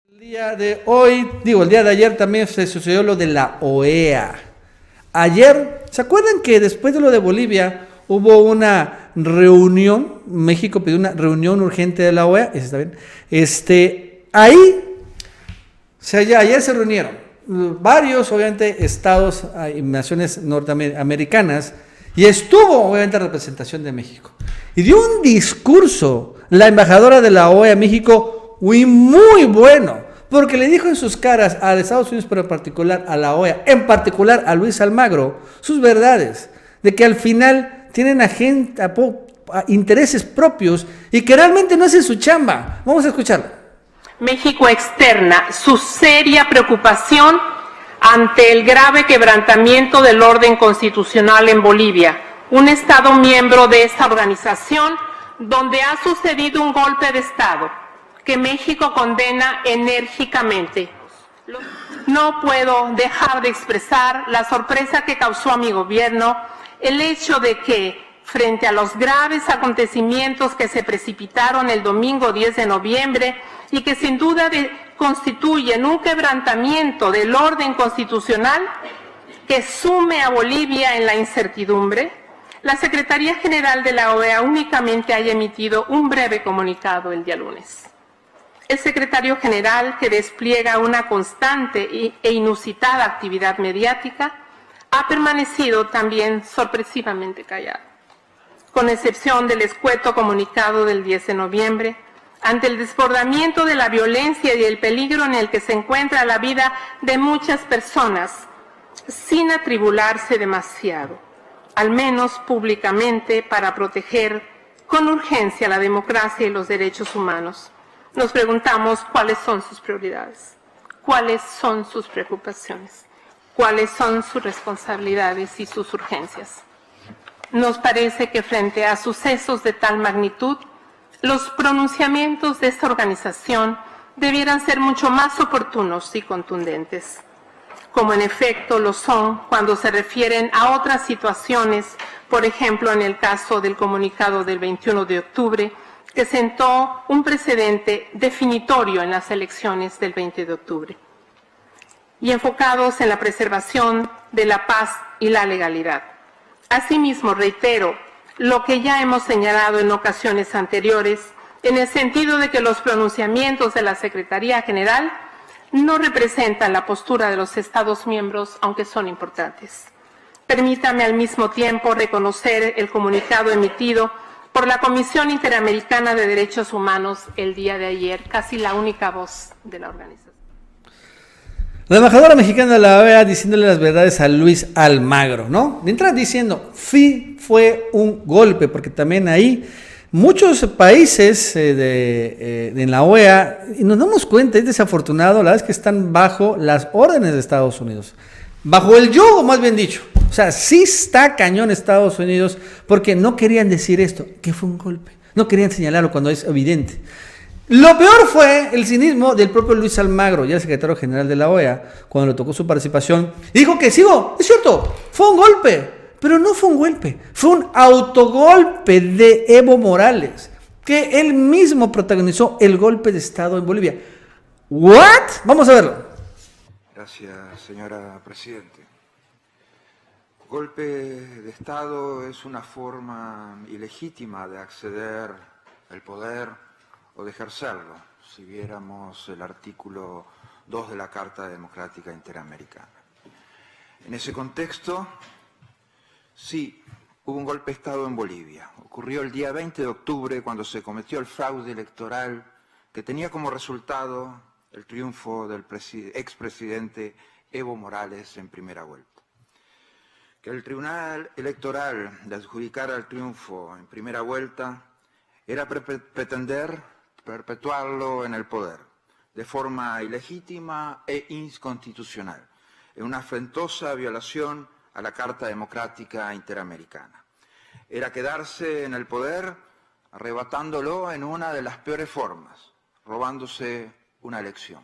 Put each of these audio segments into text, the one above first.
El día de hoy, el día de ayer también se sucedió lo de la OEA. Ayer, ¿se acuerdan que después de lo de Bolivia hubo una reunión? México pidió una reunión urgente de la OEA, ¿está bien? Ayer se reunieron varios, obviamente, estados y naciones norteamericanas y estuvo, obviamente, representación de México. Y dio un discurso la embajadora de la OEA a México muy bueno, porque le dijo en sus caras a Estados Unidos, pero en particular a la OEA, en particular a Luis Almagro, sus verdades, de que al final tienen intereses propios y que realmente no hacen su chamba. Vamos a escucharlo. México externa su seria preocupación ante el grave quebrantamiento del orden constitucional en Bolivia, un Estado miembro de esta organización donde ha sucedido un golpe de Estado que México condena enérgicamente. No puedo dejar de expresar la sorpresa que causó a mi gobierno el hecho de que, frente a los graves acontecimientos que se precipitaron el domingo 10 de noviembre y que sin duda constituyen un quebrantamiento del orden constitucional que sume a Bolivia en la incertidumbre, la Secretaría General de la OEA únicamente haya emitido un breve comunicado el día lunes. El secretario general, que despliega una constante e inusitada actividad mediática, ha permanecido también sorpresivamente callado. Con excepción del escueto comunicado del 10 de noviembre, ante el desbordamiento de la violencia y el peligro en el que se encuentra la vida de muchas personas, sin atribularse demasiado, al menos públicamente, para proteger con urgencia la democracia y los derechos humanos, nos preguntamos cuáles son sus prioridades, cuáles son sus preocupaciones, cuáles son sus responsabilidades y sus urgencias. Nos parece que frente a sucesos de tal magnitud, los pronunciamientos de esta organización debieran ser mucho más oportunos y contundentes, como en efecto lo son cuando se refieren a otras situaciones, por ejemplo en el caso del comunicado del 21 de octubre, que sentó un precedente definitorio en las elecciones del 20 de octubre, y enfocados en la preservación de la paz y la legalidad. Asimismo, reitero lo que ya hemos señalado en ocasiones anteriores, en el sentido de que los pronunciamientos de la Secretaría General no representan la postura de los Estados miembros, aunque son importantes. Permítame al mismo tiempo reconocer el comunicado emitido por la Comisión Interamericana de Derechos Humanos el día de ayer, casi la única voz de la organización. La embajadora mexicana de la OEA diciéndole las verdades a Luis Almagro, ¿no? Mientras diciendo, sí fue un golpe, porque también ahí muchos países en la OEA, y nos damos cuenta, es desafortunado, la verdad es que están bajo las órdenes de Estados Unidos, bajo el yugo, más bien dicho. O sea, sí está cañón Estados Unidos, porque no querían decir esto, que fue un golpe, no querían señalarlo cuando es evidente. Lo peor fue el cinismo del propio Luis Almagro, ya el secretario general de la OEA, cuando le tocó su participación, dijo que es cierto, fue un golpe, pero no fue un golpe, fue un autogolpe de Evo Morales, que él mismo protagonizó el golpe de Estado en Bolivia. ¿What? Vamos a verlo. Gracias, señora Presidente. Golpe de Estado es una forma ilegítima de acceder al poder o de ejercerlo, si viéramos el artículo 2 de la Carta Democrática Interamericana. En ese contexto, sí, hubo un golpe de Estado en Bolivia. Ocurrió el día 20 de octubre cuando se cometió el fraude electoral que tenía como resultado el triunfo del expresidente Evo Morales en primera vuelta. Que el Tribunal Electoral le adjudicara el triunfo en primera vuelta era pretender perpetuarlo en el poder, de forma ilegítima e inconstitucional, en una afrentosa violación a la Carta Democrática Interamericana. Era quedarse en el poder arrebatándolo en una de las peores formas, robándose una elección.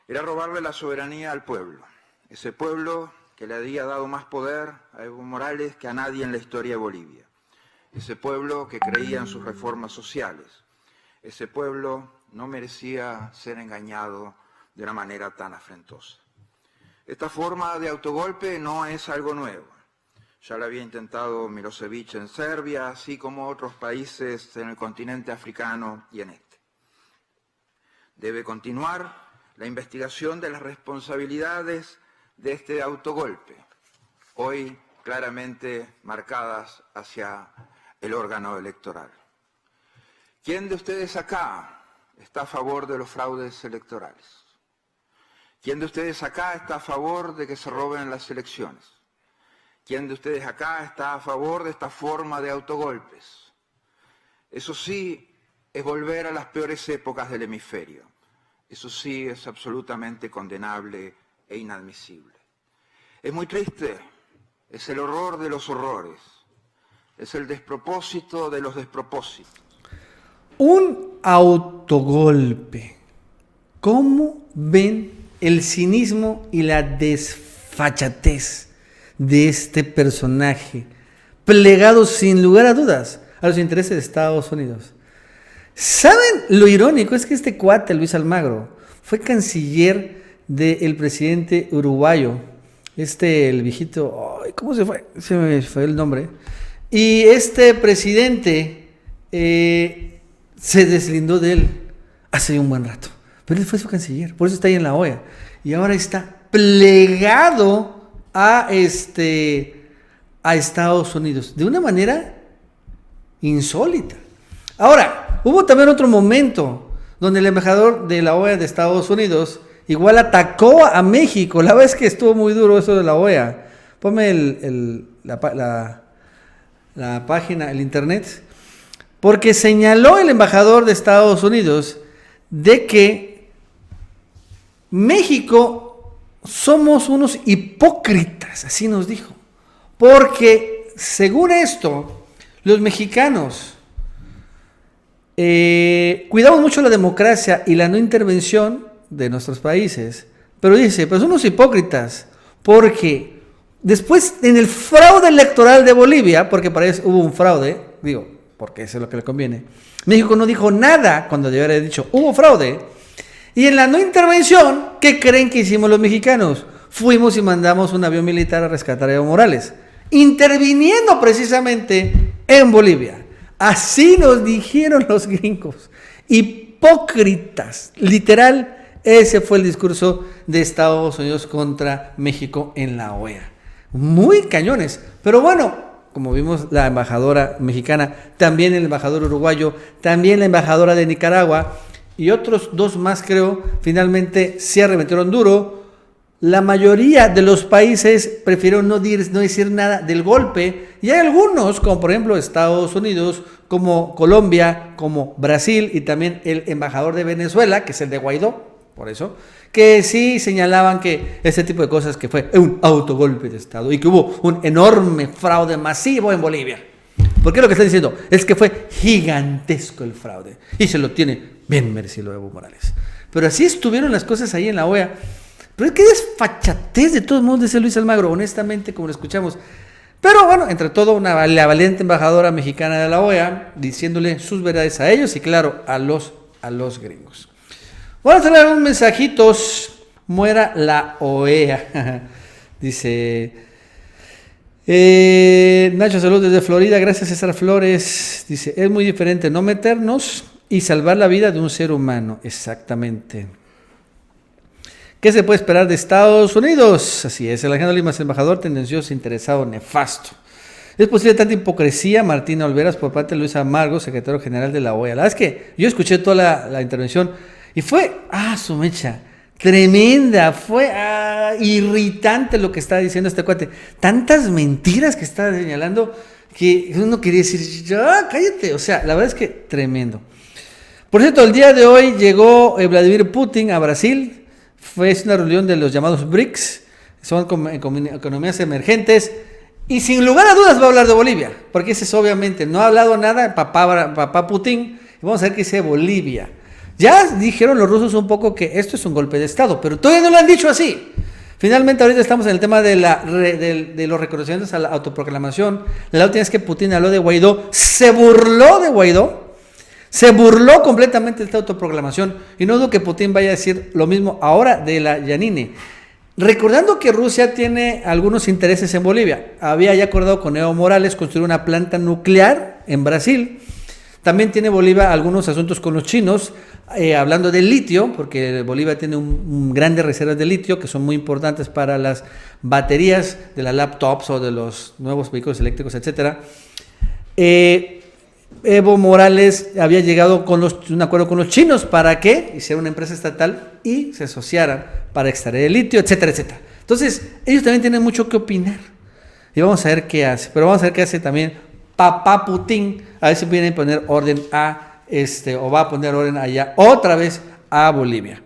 Era robarle la soberanía al pueblo, ese pueblo que le había dado más poder a Evo Morales que a nadie en la historia de Bolivia, ese pueblo que creía en sus reformas sociales, ese pueblo no merecía ser engañado de una manera tan afrentosa. Esta forma de autogolpe no es algo nuevo. Ya lo había intentado Milosevic en Serbia, así como otros países en el continente africano y en este. Debe continuar la investigación de las responsabilidades de este autogolpe, hoy claramente marcadas hacia el órgano electoral. ¿Quién de ustedes acá está a favor de los fraudes electorales? ¿Quién de ustedes acá está a favor de que se roben las elecciones? ¿Quién de ustedes acá está a favor de esta forma de autogolpes? Eso sí es volver a las peores épocas del hemisferio. Eso sí es absolutamente condenable e inadmisible. Es muy triste, es el horror de los horrores, es el despropósito de los despropósitos. Un autogolpe. ¿Cómo ven el cinismo y la desfachatez de este personaje, plegado sin lugar a dudas a los intereses de Estados Unidos? ¿Saben lo irónico? Es que este cuate, Luis Almagro, fue canciller del presidente uruguayo, el viejito, ¿cómo se fue? Se me fue el nombre. Y este presidente se deslindó de él hace un buen rato, pero él fue su canciller, por eso está ahí en la OEA, y ahora está plegado a Estados Unidos, de una manera insólita. Ahora, hubo también otro momento donde el embajador de la OEA de Estados Unidos igual atacó a México. La verdad es que estuvo muy duro eso de la OEA. Ponme la página, el internet, porque señaló el embajador de Estados Unidos de que México somos unos hipócritas, así nos dijo, porque según esto, los mexicanos cuidamos mucho la democracia y la no intervención de nuestros países, pero dice, pues son unos hipócritas, porque después en el fraude electoral de Bolivia, porque para eso hubo un fraude, digo, porque eso es lo que le conviene, México no dijo nada cuando debiera haber dicho, hubo fraude, y en la no intervención, ¿qué creen que hicimos los mexicanos? Fuimos y mandamos un avión militar a rescatar a Evo Morales, interviniendo precisamente en Bolivia. Así nos dijeron los gringos, hipócritas, literal. Ese fue el discurso de Estados Unidos contra México en la OEA. Muy cañones. Pero bueno, como vimos la embajadora mexicana, también el embajador uruguayo, también la embajadora de Nicaragua y otros dos más creo, finalmente se arremetieron duro. La mayoría de los países prefirieron no decir nada del golpe, y hay algunos, como por ejemplo Estados Unidos, como Colombia, como Brasil, y también el embajador de Venezuela, que es el de Guaidó, por eso, que sí señalaban que ese tipo de cosas, que fue un autogolpe de Estado y que hubo un enorme fraude masivo en Bolivia. Porque lo que están diciendo es que fue gigantesco el fraude, y se lo tiene bien merecido Evo Morales. Pero así estuvieron las cosas ahí en la OEA. Pero es que desfachatez de todos modos, dice Luis Almagro, honestamente, como lo escuchamos. Pero bueno, entre todo, la valiente embajadora mexicana de la OEA, diciéndole sus verdades a ellos y claro, a los gringos. Vamos a leer unos mensajitos. Muera la OEA. Dice Nacho, saludos desde Florida. Gracias, César Flores. Dice, es muy diferente no meternos y salvar la vida de un ser humano. Exactamente. ¿Qué se puede esperar de Estados Unidos? Así es, Alejandro Limas, embajador tendencioso, interesado, nefasto. ¿Es posible tanta hipocresía? Martina Olveras, por parte de Luis Almagro, secretario general de la OEA. La verdad es que yo escuché toda la intervención y fue, su mecha, tremenda, fue irritante lo que estaba diciendo este cuate. Tantas mentiras que estaba señalando que uno quería decir, ya, cállate. O sea, la verdad es que tremendo. Por cierto, el día de hoy llegó Vladimir Putin a Brasil. Fue una reunión de los llamados BRICS, son economías emergentes, y sin lugar a dudas va a hablar de Bolivia, porque ese es obviamente, no ha hablado nada papá Putin, y vamos a ver qué dice Bolivia. Ya dijeron los rusos un poco que esto es un golpe de Estado, pero todavía no lo han dicho así. Finalmente ahorita estamos en el tema de los reconocimientos a la autoproclamación. La última vez que Putin habló de Guaidó, se burló de Guaidó, Se burló completamente de esta autoproclamación y no dudo que Putin vaya a decir lo mismo ahora de la Yanine. Recordando que Rusia tiene algunos intereses en Bolivia. Había ya acordado con Evo Morales construir una planta nuclear en Brasil. También tiene Bolivia algunos asuntos con los chinos, hablando del litio, porque Bolivia tiene grandes reservas de litio que son muy importantes para las baterías de las laptops o de los nuevos vehículos eléctricos, etc. Evo Morales había llegado con un acuerdo con los chinos para que hicieran una empresa estatal y se asociaran para extraer el litio, etcétera, etcétera. Entonces, ellos también tienen mucho que opinar. Y vamos a ver qué hace. Pero vamos a ver qué hace también papá Putin. A ver si viene a poner orden o va a poner orden allá otra vez a Bolivia.